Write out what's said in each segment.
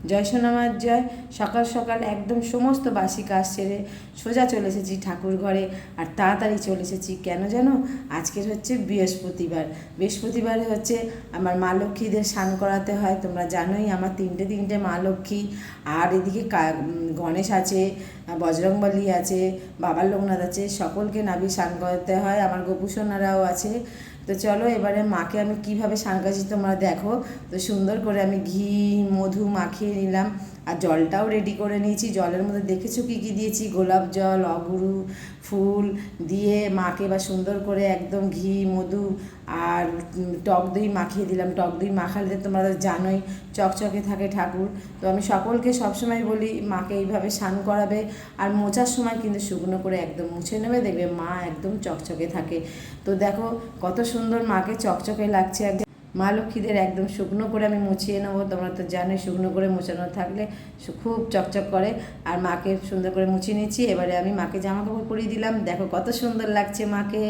জয় সোনামার জয়। সকাল সকাল একদম সমস্ত বাসি কাজ সেরে সোজা চলে এসেছি ঠাকুর ঘরে। আর তাড়াতাড়ি চলে এসেছি কেন জানো? আজকের হচ্ছে বৃহস্পতিবার। বৃহস্পতিবারে হচ্ছে আমার মা লক্ষ্মীদের স্নান করাতে হয়। তোমরা জানোই আমার তিনটে মা লক্ষ্মী। আর এদিকে গণেশ আছে, বজরংবলী আছে, বাবার লোকনাথ আছে, সকলকে নাবি স্নান করাতে হয়। আমার গোপুসোনারাও আছে। তো চলো এবারে মাকে আমি কিভাবে স্নান করাচ্ছি তোমরা দেখো। তো সুন্দর করে আমি ঘি মধু মাখিয়ে নিলাম, আর জলটাও রেডি করে নিয়েছি। জলের মধ্যে দেখেছো কী কী দিয়েছি? গোলাপ জল, অগুরু ফুল দিয়ে মাকে এবার সুন্দর করে একদম ঘি মধু আর টক দই মাখিয়ে দিলাম। টক দই মাখালে তোমরা জানোই চকচকে থাকে ঠাকুর। তো আমি সকলকে সবসময় বলি মাকে এইভাবে স্নান করাবে, আর মোছার সময় কিন্তু শুকনো করে একদম মুছে নেবে, দেখবে মা একদম চকচকে থাকে। তো দেখো কত সুন্দর মাকে চকচকে লাগছে। একদম মা লক্ষ্মীদের একদম শুকনো করে আমি মুছিয়ে নেবো। তোমরা তো জানোই শুকনো করে মোছানো থাকলে খুব চকচক করে। আর মাকে সুন্দর করে মুছিয়ে নিচ্ছি। এবারে আমি মাকে জামা কাপড় পরিয়ে দিলাম। দেখো কত সুন্দর লাগছে মাকে।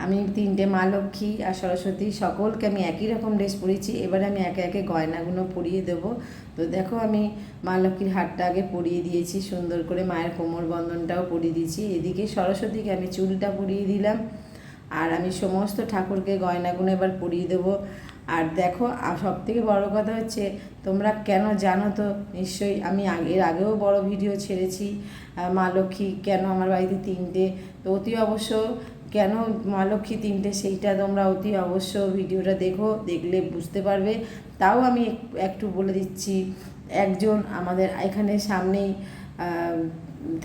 আমি তিনটে মা লক্ষ্মী আর সরস্বতী সকলকে আমি একই রকম ড্রেস পরিয়েছি। এবারে আমি একে একে গয়নাগুলো পরিয়ে দেবো। তো দেখো আমি মা লক্ষ্মীর হারটা আগে পরিয়ে দিয়েছি, সুন্দর করে মায়ের কোমর বন্ধনটাও পরিয়ে দিয়েছি। এদিকে সরস্বতীকে আমি চুলটা পরিয়ে দিলাম। আর আমি সমস্ত ঠাকুরকে গয়নাগুলো এবার পরিয়ে দেবো। আর দেখো সবথেকে বড় কথা হচ্ছে, তোমরা কেন জানো তো নিশ্চয়ই, আমি এর আগেও বড় ভিডিও ছেড়েছি মা লক্ষ্মী কেন আমার বাড়িতে তিনটে। তো অতি অবশ্য কেন মা লক্ষ্মী তিনটে সেইটা তোমরা অতি অবশ্য ভিডিওটা দেখো, দেখলে বুঝতে পারবে। তাও আমি একটু বলে দিচ্ছি। একজন আমাদের এখানে সামনেই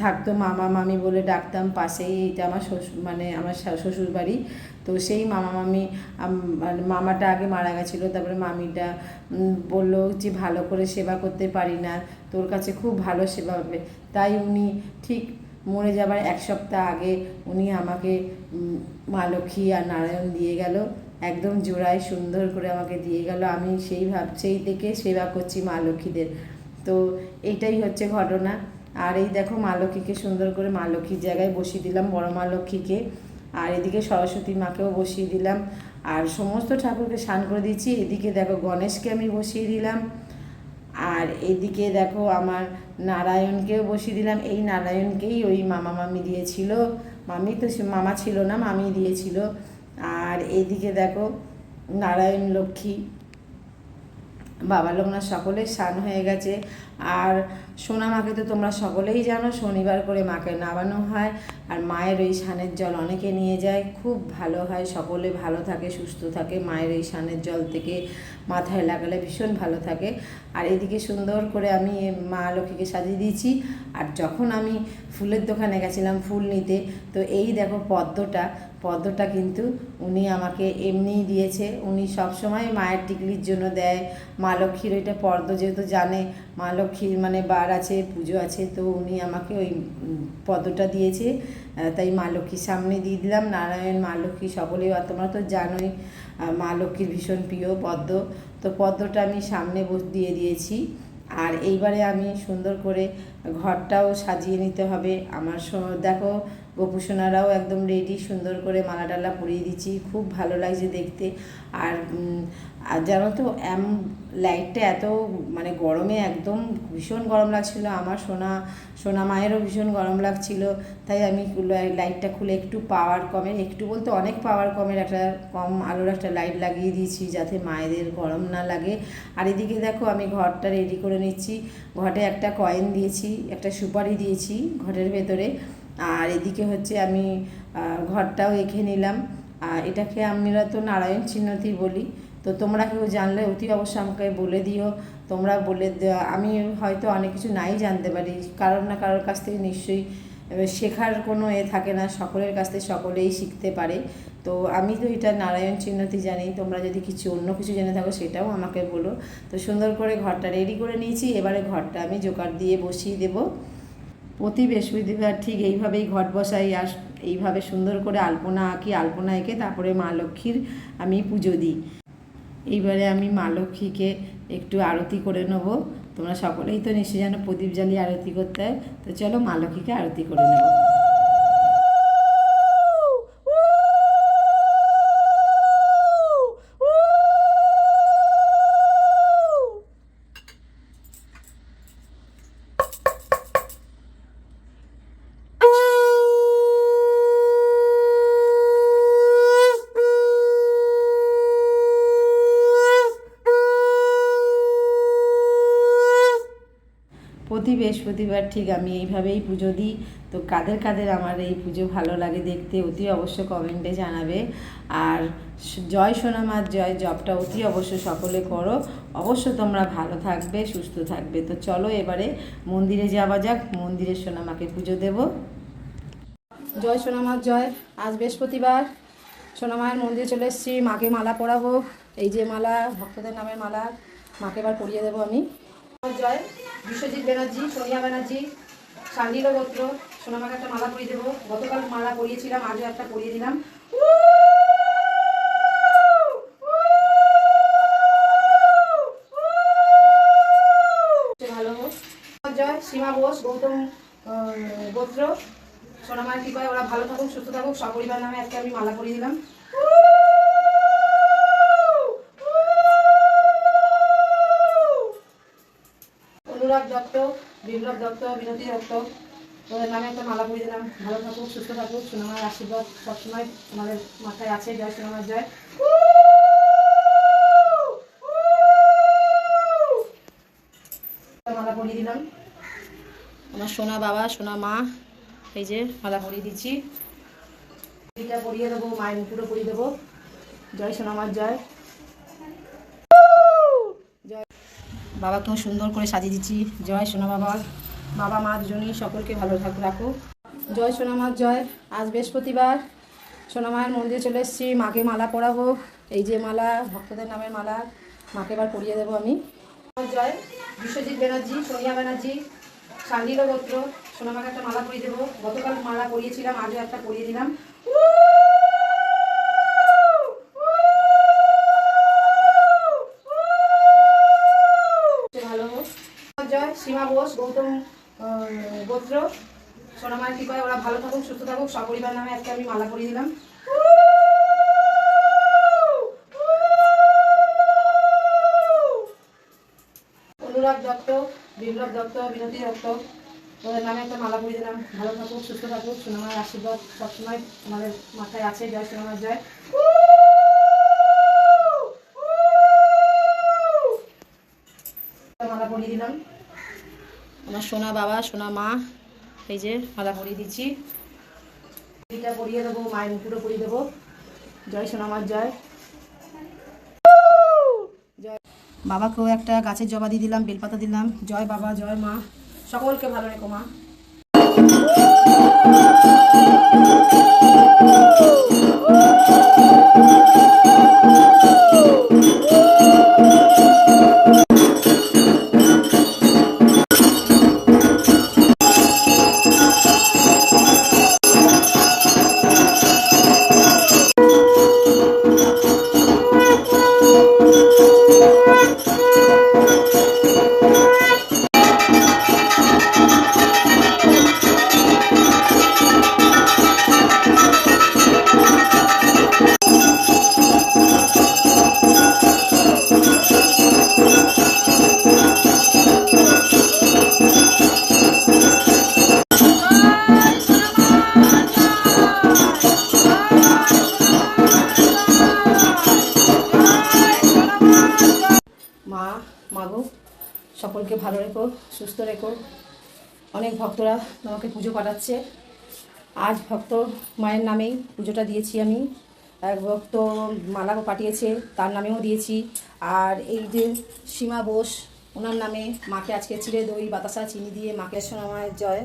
থাকতো, মামা মামি বলে ডাকতাম, পাশেই। এইটা আমার মানে আমার শ্বশুর বাড়ি। তো সেই মামা মামি মানে মামাটা আগে মারা গেছিলো, তারপরে মামিটা বললো যে ভালো করে সেবা করতে পারি না, তোর কাছে খুব ভালো সেবা হবে। তাই উনি ঠিক মরে যাবার এক সপ্তাহ আগে উনি আমাকে মা লক্ষ্মী আর নারায়ণ দিয়ে গেল, একদম জোড়ায় সুন্দর করে আমাকে দিয়ে গেল। আমি সেই থেকে সেবা করছি মা লক্ষ্মীদের। তো এইটাই হচ্ছে ঘটনা। আর এই দেখো মা লক্ষ্মীকে সুন্দর করে মা লক্ষ্মীর জায়গায় বসিয়ে দিলাম, বড় মা লক্ষ্মীকে। আর এদিকে সরস্বতী মাকেও বসিয়ে দিলাম। আর সমস্ত ঠাকুরকে স্নান করে দিচ্ছি। এদিকে দেখো গণেশকে আমি বসিয়ে দিলাম। আর এদিকে দেখো আমার নারায়ণকেও বসিয়ে দিলাম। এই নারায়ণকেই ওই মামা মামি দিয়েছিল। মামি তো মামা ছিল না, মামি দিয়েছিল। আর এইদিকে দেখো নারায়ণ লক্ষ্মী বাবা লোকনাথ সকলের স্নান হয়ে গেছে। আর সোনা মাকে তো তোমরা সকলেই জানো, শনিবার করে মাকে নামানো হয়। আর মায়ের ওই স্নানের জল অনেকে নিয়ে যায়, খুব ভালো হয়, সকলে ভালো থাকে সুস্থ থাকে। মায়ের এই স্নানের জল থেকে মাথায় লাগালে ভীষণ ভালো থাকে। আর এদিকে সুন্দর করে আমি মা লক্ষ্মীকে সাজিয়ে দিয়েছি। আর যখন আমি ফুলের দোকানে গেছিলাম ফুল নিতে, তো এই দেখো পদ্মটা কিন্তু উনি আমাকে এমনিই দিয়েছে। উনি সবসময় মায়ের টিকলির জন্য দেয়। মা লক্ষ্মীর ওইটা পদ্ম যেহেতু জানে মা লক্ষ্মীর মানে বার আছে, পুজো আছে, তো উনি আমাকে ওই পদ্মটা দিয়েছে। তাই মা লক্ষ্মীর সামনে দিয়ে দিলাম। নারায়ণ মা লক্ষ্মী সকলেই, আর তোমরা তো জানোই মা লক্ষ্মীর ভীষণ প্রিয় পদ্ম। তো পদ্মটা আমি সামনে দিয়ে দিয়েছি। আর এইবারে আমি সুন্দর করে ঘরটাও সাজিয়ে নিতে হবে। আমার দেখো গোপুসোনারাও একদম রেডি, সুন্দর করে মালা টালা পরিয়ে দিচ্ছি, খুব ভালো লাগছে দেখতে। আর জানো তো লাইটটা এত মানে গরমে একদম ভীষণ গরম লাগছিলো। আমার সোনা মায়েরও ভীষণ গরম লাগছিল। তাই আমি লাইটটা খুলে একটু পাওয়ার কমের, একটু বলতে অনেক পাওয়ার কমের একটা কম আলোর একটা লাইট লাগিয়ে দিয়েছি, যাতে মায়েদের গরম না লাগে। আর এদিকে দেখো আমি ঘরটা রেডি করে নিচ্ছি। ঘটে একটা কয়েন দিয়েছি, একটা সুপারি দিয়েছি ঘরের ভেতরে। আর এদিকে হচ্ছে আমি ঘরটাও এঁকে নিলাম। আর এটাকে আমরা তো নারায়ণ চিহ্নতি বলি। তো তোমরা কেউ জানলে অতি অবশ্যই আমাকে বলে দিও। তোমরা বলে আমি হয়তো অনেক কিছু নাই জানতে পারি, কারোর না কারোর কাছ থেকে নিশ্চয়ই শেখার কোনো থাকে না, সকলের কাছ থেকে সকলেই শিখতে পারে। তো আমি তো এটা নারায়ণ চিহ্নতি জানি, তোমরা যদি কিছু অন্য কিছু জেনে থাকো সেটাও আমাকে বলো। তো সুন্দর করে ঘরটা রেডি করে নিয়েছি। এবারে ঘরটা আমি জোগাড় দিয়ে বসিয়ে দেবো। প্রতি বৃহস্পতিবার ঠিক এইভাবেই ঘট বসাই। আর এইভাবে সুন্দর করে আলপনা আঁকি, আলপনা এঁকে তারপরে মা লক্ষ্মীর আমি পুজো দিই। এইবারে আমি মা লক্ষ্মীকে একটু আরতি করে নেবো। তোমরা সকলেই তো নিশ্চয়ই জানো প্রদীপ জ্বালিয়ে আরতি করতে হয়। তো চলো মা লক্ষ্মীকে আরতি করে নেবো। প্রতি বৃহস্পতিবার ঠিক আমি এইভাবেই পুজো দিই। তো কাদের কাদের আমার এই পুজো ভালো লাগে দেখতে অতি অবশ্য কমেন্টে জানাবে। আর জয় সোনামার জয় জপটা অতি অবশ্য সকলে করো। অবশ্য তোমরা ভালো থাকবে, সুস্থ থাকবে। তো চলো এবারে মন্দিরে যাওয়া যাক, মন্দিরে সোনামাকে পুজো দেব। জয় সোনামার জয়। আজ বৃহস্পতিবার, সোনামায়ের মন্দিরে চলে এসেছি, মাকে মালা পরাবো। এই যে মালা, ভক্তদের নামের মালা, মাকে এবার পরিয়ে দেবো আমি। জয়। বিশ্বজিৎ ব্যানার্জি, সোনিয়া ব্যানার্জি, শান্ডিল গোত্র, সোনামাকে একটা মালা পরিয়ে দেবো। গতকাল মালা পরিয়েছিলাম, আজও একটা পরিয়ে দিলাম। ভালো হোক। জয়। সীমা বোস, গৌতম গোত্র, সোনামায়ের কৃপায় ওরা ভালো থাকুক, সুস্থ থাকুক, সপরিবার নামে আজকে আমি মালা পরিয়ে দিলাম। অনুরাগ দত্ত, বিপ্লব দত্ত, বিনতি দত্ত, ওদের নামে একটা মালা পরিয়ে দিলাম। ভালো থাকুক, সুস্থ থাকুক, সোনামায়ের আশীর্বাদ সবসময় আমাদের মাথায় আছে। জয় সোনামার জয়। মালা পরিয়ে দিলাম। আমার সোনা বাবা, সোনা মা, এই যে মালা পরিয়ে দিচ্ছি। এটা পরিয়ে দেবো, মায়ের মুকুটও পরিয়ে দেবো। জয় সোনামার জয়। জয়। বাবাকেও সুন্দর করে সাজিয়ে দিচ্ছি। জয় সোনা বাবা। বাবা মা দুজনেই সকলকে ভালো রাখো। জয় সোনামার জয়। আজ বৃহস্পতিবার, সোনামায়ের মন্দিরে চলে এসেছি, মাকে মালা পরাবো। এই যে মালা, ভক্তদের নামের মালা, মাকে এবার পরিয়ে দেবো আমি। জয়। বিশ্বজিৎ ব্যানার্জি, সোনিয়া ব্যানার্জি, শান্ডিল গোত্র, সোনামাকে একটা মালা পরিয়ে দেবো। গতকাল মালা পরিয়েছিলাম, আজও একটা পরিয়ে দিলাম। ভালো হোক। জয়। সীমা বোস, গৌতম গোত্র, সোনামায়ের কৃপায় ওরা ভালো থাকুক, সুস্থ থাকুক, সপরিবার নামে আজকে আমি মালা পরিয়ে দিলাম। অনুরাগ দত্ত, বিপ্লব দত্ত, বিনতি দত্ত, ওদের নামে একটা মালা পরিয়ে দিলাম। ভালো থাকুক, সুস্থ থাকুক, সোনামায়ের আশীর্বাদ সবসময় আমাদের মাথায় আছে। জয় সোনামার জয়। মালা পরিয়ে দিলাম। আমার সোনা বাবা, সোনা মা, এই যে মালা পরিয়ে দিচ্ছি। এটা পরিয়ে দেবো, মায়ের মুকুটও পরিয়ে দেবো। জয় সোনামার জয়। জয়। বাবাকেও একটা গাছের জবা দিয়ে দিলাম, বেলপাতা দিলাম। জয় বাবা, জয় মা, সকলকে ভালো রেখো মা। মা, মাগো, সকলকে ভালো রেখো, সুস্থ রেখো। অনেক ভক্তরা তোমাকে পুজো পাঠাচ্ছে। আজ ভক্ত মায়ের নামেই পুজোটা দিয়েছি আমি। এক ভক্ত মালাও পাঠিয়েছে, তার নামেও দিয়েছি। আর এই যে সীমা বোস, ওনার নামে মাকে আজকে চিড়ে দই বাতাসা চিনি দিয়ে মাকে সোনামায়ের জয়।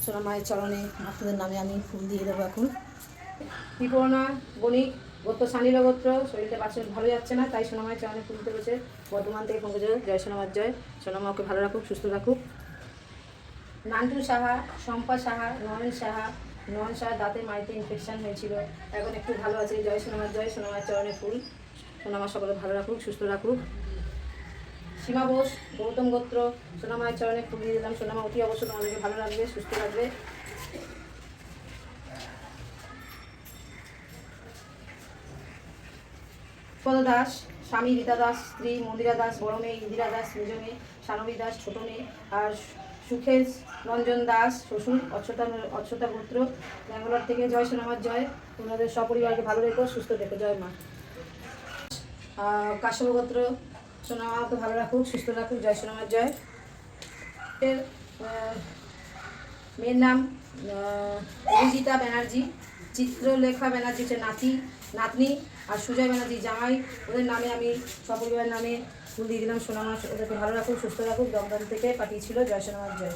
সোনামায়ের চরণে ভক্তদের নামে আমি ফুল দিয়ে দেবো এখন। ত্রিপুরনা বণিক, গোত্র শান্ডিল গোত্র, শরীরটা বাচ্চার ভালো যাচ্ছে না, তাই সোনামায়ের চরণে ফুল দিতে বসে। বর্ধমান থেকে পঙ্কজ। জয় সোনামার জয়। সোনামা ওকে ভালো রাখুক, সুস্থ রাখুক। নান্টু সাহা, শম্পা সাহা, নয়ন সাহা। নয়ন সাহা দাঁতে মাড়িতে ইনফেকশন হয়েছিল, এখন একটু ভালো আছে। জয় সোনামার জয়। সোনামায়ের চরণে ফুল। সোনামা সকলে ভালো রাখুক, সুস্থ রাখুক। সীমা বোস, গৌতম গোত্র, সোনামায়ের চরণে ফুল দিয়ে দিলাম। সোনামা অতি অবশ্যই তোমাদেরকে ভালো রাখবে, সুস্থ রাখবে। পদ দাস, স্বামী রীতা দাস, স্ত্রী মন্দিরা দাস, বড় মেয়ে ইন্দিরা দাস, মেজ মেয়ে সানবী দাস, ছোট মেয়ে। আর সুখেশ রঞ্জন দাস, শ্বশুর অচ্ছতা গোত্র, ব্যাঙ্গালোর থেকে। জয় সোনামার জয়। তোমাদের সপরিবারকে ভালো রেখো, সুস্থ রেখো। জয় মা। কাশ্যপ গোত্র, সোনামাকে ভালো রাখুক, সুস্থ রাখুক। জয় সোনামার জয়। মেয়ের নাম অভিজিতা ব্যানার্জি, চিত্রলেখা ব্যানার্জি হচ্ছে নাতনি, আর সুজয় ব্যানার্জি জামাই। ওদের নামে আমি সপরিবার নামে ফুল দিয়ে দিলাম। সোনামা ওদেরকে ভালো রাখুক, সুস্থ রাখুক। দমদম থেকে পাঠিয়েছিল। জয় সোনামার জয়।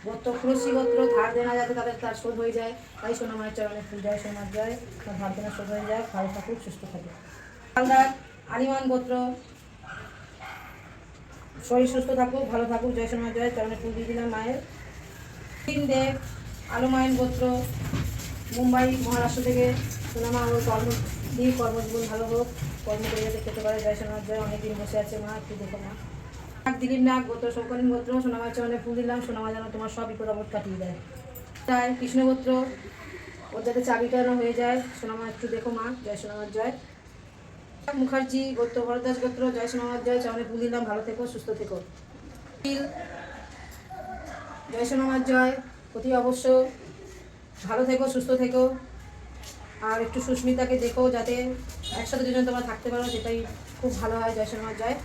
গোত্র খুরসি গোত্র, ধার দেনা যাতে তার শোধ হয়ে যায়, তাই সোনামায়ের চরণে ফুল। জয় সোনামার জয়। তার ধার দেনা শোধ হয়ে যায়, ভালো থাকুক, সুস্থ থাকুক। হালদার আলিমান গোত্র, শরীর সুস্থ থাকুক, ভালো থাকুক। জয় সোনামার জয়। চরণে ফুল দিয়ে দিলাম মায়ের। দেব আলমায়ন গোত্র, মুম্বাই মহারাষ্ট্র থেকে। সোনামা ওর কর্মজীবন ভালো হোক, কর্ম করে যাতে খেতে পারে। জয় সোনামার জয়। অনেকদিন বসে আছে মা, একটু দেখো মা। দিলীপ নাগ গোত্র, শঙ্করীন গোত্র। সোনামার চরণে ফুল দিলাম। সোনামা যেন তোমার সব বিপদ আপদ কাটিয়ে দেয়। তাই কৃষ্ণ গোত্র, ওর যাতে চাকরিটা যেন হয়ে যায়। সোনামা একটু দেখো মা। জয় সোনামার জয়। মুখার্জি গোত্র, ভরদাস গোত্র। জয় সোনামার জয়। চরণে ফুল দিলাম। ভালো থেকো, সুস্থ থেকো। জয় সোনামার জয়। অতি অবশ্য ভালো থেকো, সুস্থ থেকো। আর একটু সুস্মিতাকে দেখো, যাতে একসাথে দুজন তোমরা থাকতে পারো, সেটাই খুব ভালো হয়। জয় সোনামার জয়।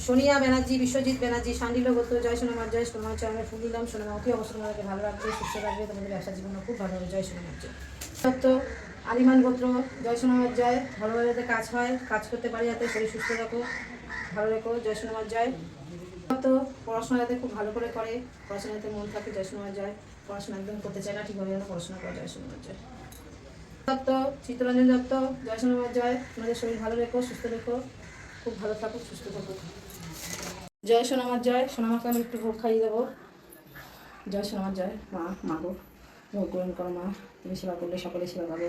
সোনিয়া ব্যানার্জি, বিশ্বজিৎ ব্যানার্জি, শান্ডিল গোত্র। জয় সোনামার জয়। সোনামার চরণে ফুল দিলাম। সোনামা অতি অবশ্য তোমাদেরকে ভালো রাখবে, সুস্থ রাখবে, তোমাদের ব্যবসা জীবনও খুব ভালো হবে। জয় সোনামার জয়। সত্য আলিমান গোত্র। জয় সোনামার জয়। ভালোভাবে যাতে কাজ হয়, কাজ করতে পারি, যাতে শরীর সুস্থ রাখো, ভালো রেখো। জয় সোনামার জয়। তো পড়াশোনা যাতে খুব ভালো করে করে, পড়াশোনাতে মন থাকে। জয় সোনামার জয়। পড়াশোনা একদম করতে চায় না, ঠিকভাবে যেন পড়াশোনা করে। জয় সোনামার জয়। দত্ত, চিত্তরঞ্জন দত্ত। জয় সোনামার জয়। তোমাদের শরীর ভালো রেখো, সুস্থ রেখো, খুব ভালো থাকুক, সুস্থ থাকুক। জয় সোনামার জয়। সোনামাকে আমি একটু ভোগ খাইয়ে দেবো। জয় সোনামার জয়। মাগো ভোগ গ্রহণ করো মা। তুমি সেবা করলে সকলে সেবা পাবে।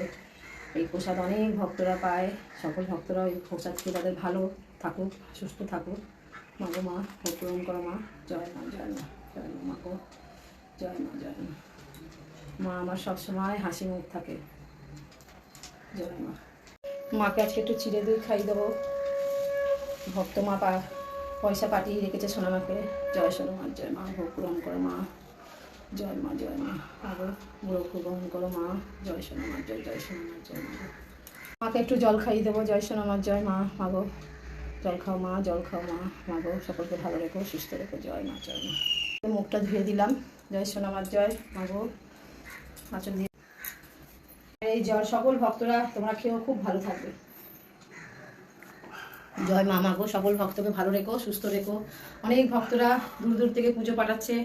এই প্রসাদ অনেক ভক্তরা পায়। সকল ভক্তরা এই প্রসাদ খেয়ে তাদের ভালো থাকুক, সুস্থ থাকুক। মাগো মা, ভোগ গ্রহণ করো মা। জয় মা, জয় মা, জয় মা। মাগো জয় মা, জয় মা। মা আমার সবসময় হাসি মুখ থাকে। জয় মা। মাকে আজকে একটু চিড়ে দই খাইয়ে দেবো। ভক্ত মা পয়সা পাঠিয়ে রেখেছে সোনামাকে। জয় সোনামার জয়। মা ভোগ গ্রহণ করো মা। জয় মা, জয় মা। মাগো ভোগ গ্রহণ করো মা। জয় সোনামার জয়। জয় সোনামার জয়। মাকে একটু জল খাইয়ে দেবো। জয় সোনামার জয়। মাগো জল খাও মা, জল খাও মা। মাগো সকলকে ভালো রেখো, সুস্থ রেখো। জয় মা, জয় মা। মুখটা ধুয়ে দিলাম। জয় সোনামার জয়। মাগো আঁচল দিয়ে এই জল সকল ভক্তরা তোমরা খেয়েও খুব ভালো থাকবে। জয় মা। মাগো সকল ভক্তকে ভালো রেখো, সুস্থ রেখো। অনেক ভক্তরা দূর দূর থেকে পুজো পাঠাচ্ছে,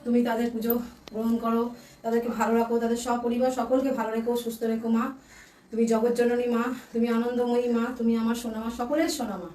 তুমি তাদের পুজো গ্রহণ করো, তাদেরকে ভালো রাখো, তাদের সব পরিবার সকলকে ভালো রেখো, সুস্থ রেখো মা। তুমি জগৎ জননী মা, তুমি আনন্দময়ী মা, তুমি আমার সোনামা, সকলের সোনামা।